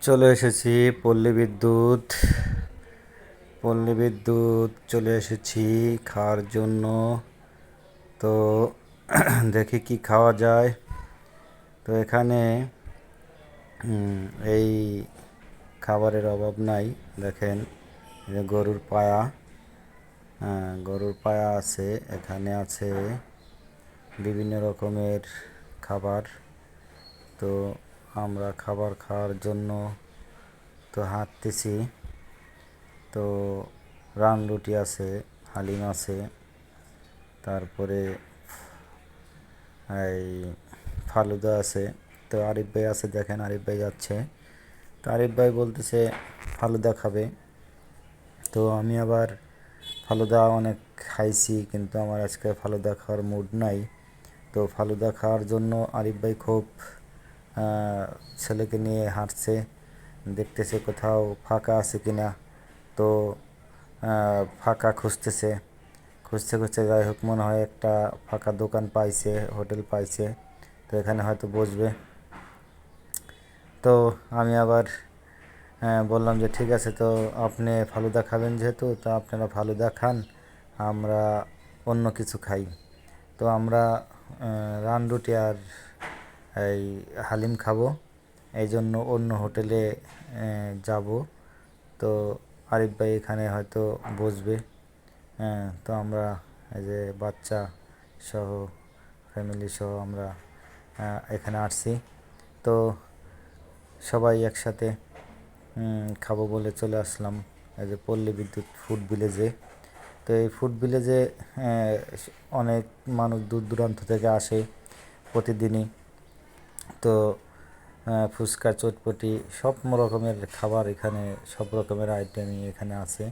চলে এসেছি পল্লী বিদ্যুৎ চলে এসেছি খাওয়ার জন্য। তো দেখি কি খাওয়া যায়। তো এখানে এই খাবারের অভাব নাই। দেখেন যে গরুর পায়া আছে, এখানে আছে বিভিন্ন রকমের খাবার। তো আমরা খাবার খাওয়ার জন্য তো হাঁটতেছি। তো রান রুটি আছে, হালিম আছে, তারপরে এই ফালুদা আছে। তো আরিফ ভাই আছে, দেখেন আরিফ ভাই যাচ্ছে। তো আরিফ ভাই বলতেছে ফালুদা খাবে। তো আমি আবার ফালুদা অনেক খাইছি, কিন্তু আমার আজকে ফালুদা খাওয়ার মুড নাই। তো ফালুদা খাওয়ার জন্য আরিফ ভাই খুব ছেলেকে নিয়ে হাঁটছে, দেখতেছে কোথাও ফাঁকা আছে কিনা। তো ফাঁকা খুঁজতে খুঁজতে যাই হোক, মনে হয় একটা ফাঁকা দোকান পাইছে, হোটেল পাইছে। তো এখানে হয়তো বসবে। তো আমি আবার বললাম যে ঠিক আছে, তো আপনি ফালুদা খাবেন যেহেতু, তো আপনারা ফালুদা খান, আমরা অন্য কিছু খাই। তো আমরা রান রুটি আর এই হালিম খাবো, এই জন্য অন্য হোটেলে যাব। তো আরিফ ভাই এখানে হয়তো বসবে। তো আমরা এই যে বাচ্চা সহ, ফ্যামিলি সহ আমরা এখানে আসছি। তো সবাই একসাথে খাবো বলে চলে আসলাম এই যে পল্লী বিদ্যুৎ ফুড ভিলেজে। তো এই ফুড ভিলেজে অনেক মানুষ দূর দূরান্ত থেকে আসে প্রতিদিনই। তো ফুচকা, চটপটি, সব রকমের খাবার এখানে, সব রকমের আইটেমই এখানে আছে।